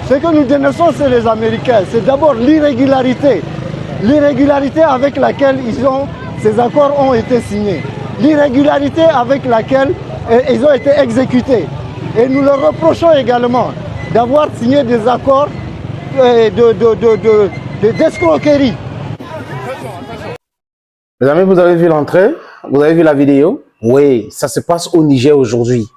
Ce que nous dénonçons, c'est les Américains. C'est d'abord l'irrégularité. L'irrégularité avec laquelle ces accords ont été signés. L'irrégularité avec laquelle ils ont été exécutés. Et nous leur reprochons également d'avoir signé des accords d'escroquerie. Les amis, vous avez vu l'entrée? Vous avez vu la vidéo? Oui, ça se passe au Niger aujourd'hui.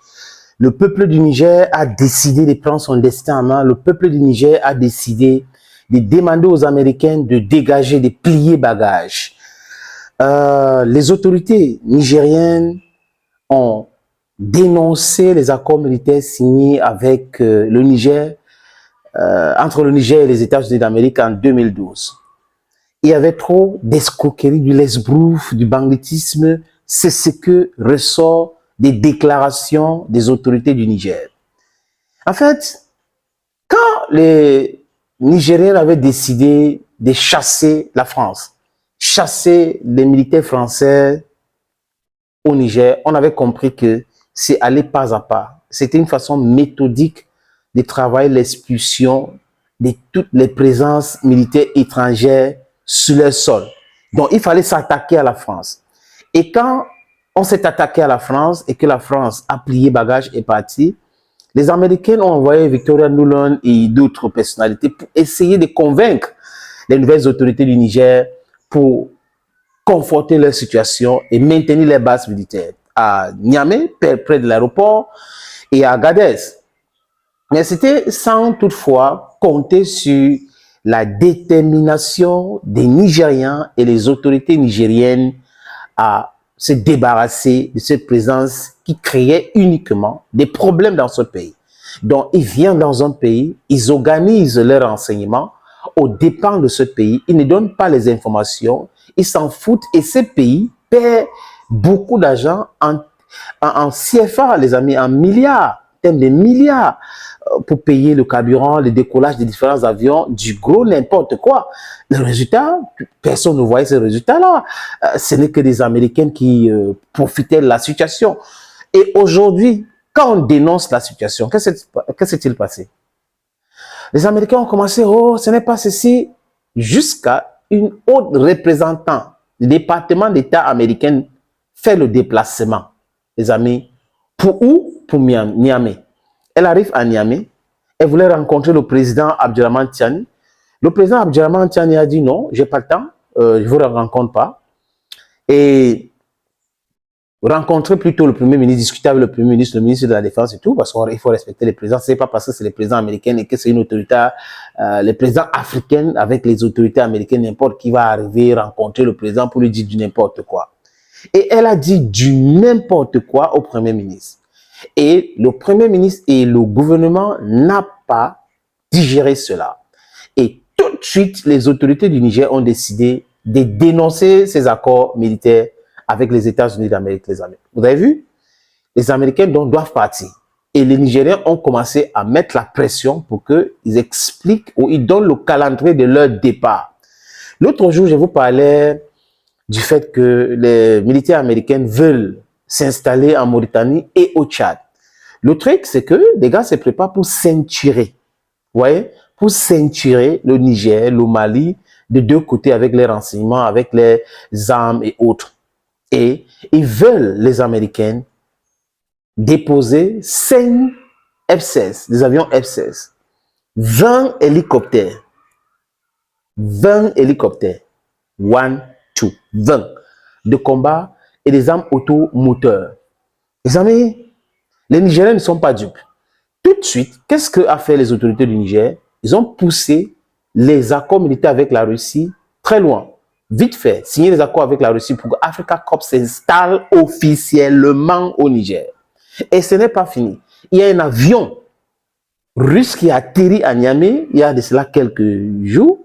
Le peuple du Niger a décidé de prendre son destin en main. Le peuple du Niger a décidé de demander aux Américains de dégager, de plier bagages. Les autorités nigériennes ont dénoncé les accords militaires signés avec le Niger, entre le Niger et les États-Unis d'Amérique en 2012. Il y avait trop d'escroquerie, du l'esbrouf, du banditisme. C'est ce que ressort des déclarations des autorités du Niger. En fait, quand les Nigériens avaient décidé de chasser la France, chasser les militaires français au Niger, on avait compris que c'est aller pas à pas. C'était une façon méthodique de travailler l'expulsion de toutes les présences militaires étrangères sur leur sol. Donc, il fallait s'attaquer à la France. Et quand on s'est attaqué à la France et que la France a plié bagage et parti, les Américains ont envoyé Victoria Nuland et d'autres personnalités pour essayer de convaincre les nouvelles autorités du Niger pour conforter leur situation et maintenir les bases militaires à Niamey, près de l'aéroport, et à Agadez. Mais c'était sans toutefois compter sur la détermination des Nigériens et les autorités nigériennes à se débarrasser de cette présence qui créait uniquement des problèmes dans ce pays. Donc, ils viennent dans un pays, ils organisent leurs renseignements aux dépens de ce pays, ils ne donnent pas les informations, ils s'en foutent et ce pays perd beaucoup d'argent en CFA, les amis, en milliards, des milliards pour payer le carburant, le décollage des différents avions, du gros n'importe quoi. Le résultat, personne ne voyait ce résultat-là. Ce n'est que des Américains qui profitaient de la situation. Et aujourd'hui, quand on dénonce la situation, qu'est-ce qui s'est-il passé? Les Américains ont commencé, oh, ce n'est pas ceci, jusqu'à une haute représentante du département d'État américain fait le déplacement, les amis. Pour où? Pour Niamey. Elle arrive à Niamey, elle voulait rencontrer le président Abdurrahman Tiani. Le président Abdurrahman Tiani a dit non, j'ai pas le temps, je ne vous rencontre pas. Et rencontrer plutôt le Premier ministre, discuter avec le Premier ministre, le ministre de la Défense et tout, parce qu'il faut respecter les présidents. Ce n'est pas parce que c'est les présidents américains et que c'est une autorité, les présidents africains avec les autorités américaines, n'importe qui va arriver rencontrer le président pour lui dire du n'importe quoi. Et elle a dit du n'importe quoi au Premier ministre. Et le Premier ministre et le gouvernement n'ont pas digéré cela. Et tout de suite, les autorités du Niger ont décidé de dénoncer ces accords militaires avec les États-Unis d'Amérique, les amis. Vous avez vu? Les Américains doivent partir. Et les Nigériens ont commencé à mettre la pression pour qu'ils expliquent ou ils donnent le calendrier de leur départ. L'autre jour, je vous parlais du fait que les militaires américains veulent s'installer en Mauritanie et au Tchad. Le truc, c'est que les gars se préparent pour ceinturer. Vous voyez? Pour ceinturer le Niger, le Mali, de deux côtés avec les renseignements, avec les armes et autres. Et ils veulent, les Américains, déposer 5 F-16, des avions F-16, 20 hélicoptères, 1, 2, 20 de combat et des armes automoteurs. Les amis, les Nigériens ne sont pas dupes. Tout de suite, qu'est-ce qu'a fait les autorités du Niger? Ils ont poussé les accords militaires avec la Russie très loin. Vite fait, signer les accords avec la Russie pour que Africa Corps s'installe officiellement au Niger. Et ce n'est pas fini. Il y a un avion russe qui a atterri à Niamey, il y a de cela quelques jours,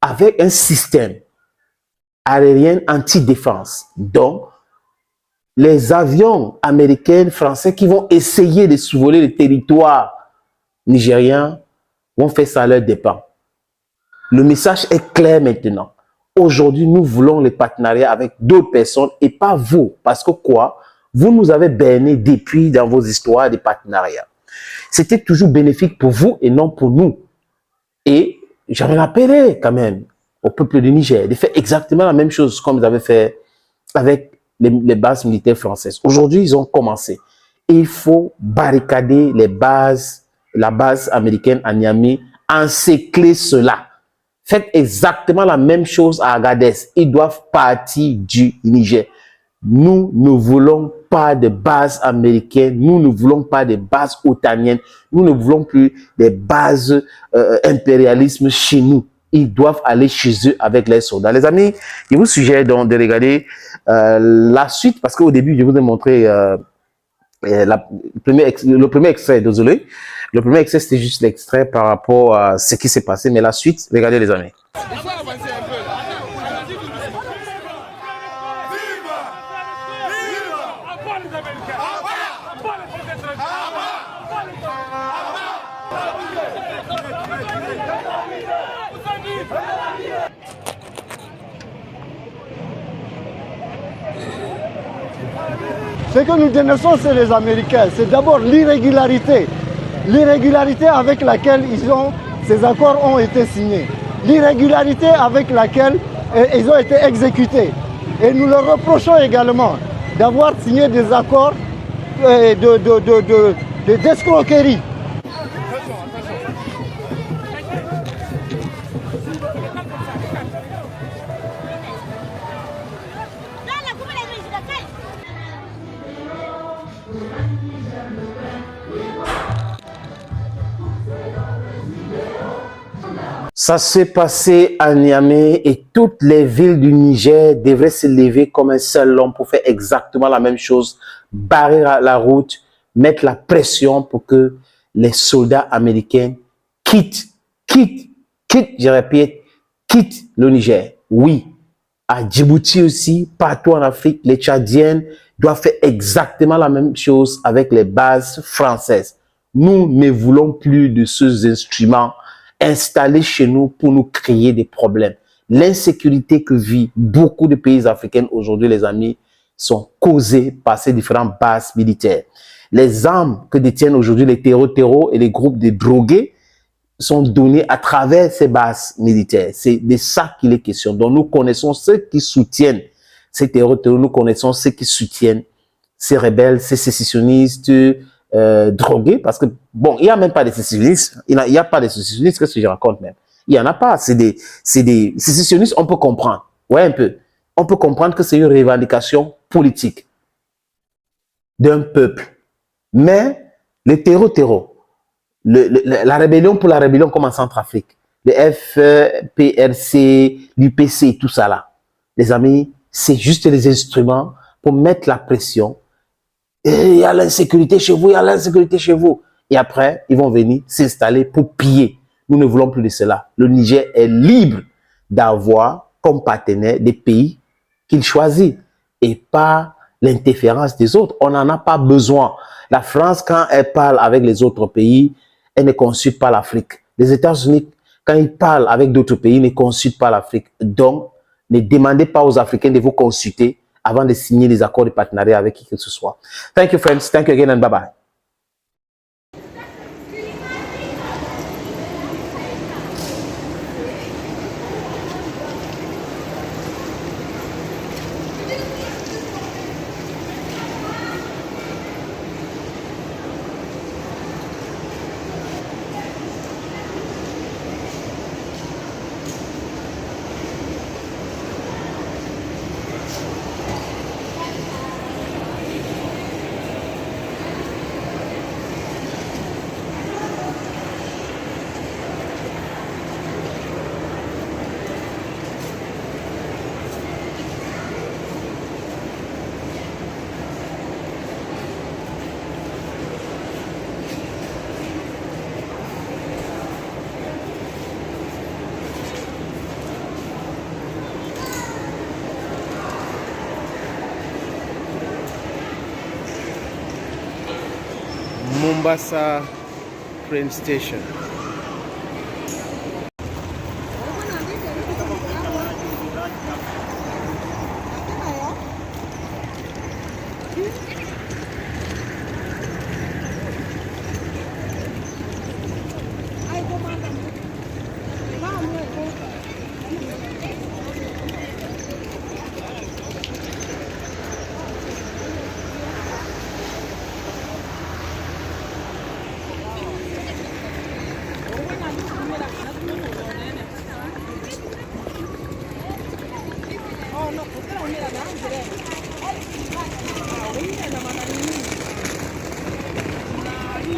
avec un système aérien anti-défense. Donc, les avions américains, français qui vont essayer de survoler le territoire nigérien vont faire ça à leur dépens. Le message est clair maintenant. Aujourd'hui, nous voulons les partenariats avec d'autres personnes et pas vous. Parce que quoi? Vous nous avez berné depuis dans vos histoires des partenariats. C'était toujours bénéfique pour vous et non pour nous. Et j'avais appelé quand même au peuple du Niger de faire exactement la même chose comme ils avaient fait avec les bases militaires françaises. Aujourd'hui, ils ont commencé. Il faut barricader les bases, la base américaine à Niamey, encercler cela. Faites exactement la même chose à Agadez. Ils doivent partir du Niger. Nous ne voulons pas de bases américaines, nous ne voulons pas de bases otaniennes, nous ne voulons plus des bases impérialisme chez nous. Ils doivent aller chez eux avec les soldats. Les amis, je vous suggère donc de regarder la suite, parce qu'au début, je vous ai montré le premier extrait, désolé. Le premier extrait, c'était juste l'extrait par rapport à ce qui s'est passé, mais la suite, regardez les amis. Ce que nous dénonçons, c'est les Américains. C'est d'abord l'irrégularité. L'irrégularité avec laquelle ces accords ont été signés. L'irrégularité avec laquelle ils ont été exécutés. Et nous leur reprochons également d'avoir signé des accords d'escroquerie. Ça s'est passé à Niamey et toutes les villes du Niger devraient se lever comme un seul homme pour faire exactement la même chose, barrer la route, mettre la pression pour que les soldats américains quittent, je répète, quittent le Niger. Oui, à Djibouti aussi, partout en Afrique, les Tchadiens doivent faire exactement la même chose avec les bases françaises. Nous ne voulons plus de ces instruments installés chez nous pour nous créer des problèmes. L'insécurité que vivent beaucoup de pays africains aujourd'hui, les amis, sont causées par ces différentes bases militaires. Les armes que détiennent aujourd'hui les terreaux et les groupes de drogués sont données à travers ces bases militaires. C'est de ça qu'il est question. Donc nous connaissons ceux qui soutiennent ces terreaux, nous connaissons ceux qui soutiennent ces rebelles, ces sécessionnistes, drogués, parce que bon, il n'y a même pas de sécessionnistes, il n'y a pas de sécessionnistes, qu'est-ce que je raconte même? Il n'y en a pas, c'est des sécessionnistes, on peut comprendre, ouais, un peu, on peut comprendre que c'est une revendication politique d'un peuple, mais les terreaux, la rébellion pour la rébellion comme en Centrafrique, le FPRC, l'UPC, tout ça là, les amis, c'est juste des instruments pour mettre la pression. Et il y a l'insécurité chez vous, il y a l'insécurité chez vous. Et après, ils vont venir s'installer pour piller. Nous ne voulons plus de cela. Le Niger est libre d'avoir comme partenaire des pays qu'il choisit et pas l'interférence des autres. On n'en a pas besoin. La France, quand elle parle avec les autres pays, elle ne consulte pas l'Afrique. Les États-Unis, quand ils parlent avec d'autres pays, ne consultent pas l'Afrique. Donc, ne demandez pas aux Africains de vous consulter avant de signer des accords de partenariat avec qui que ce soit. Thank you, friends. Thank you again and bye-bye. Mombasa train station.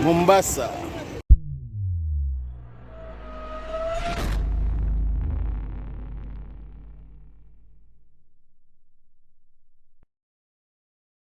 Mombasa.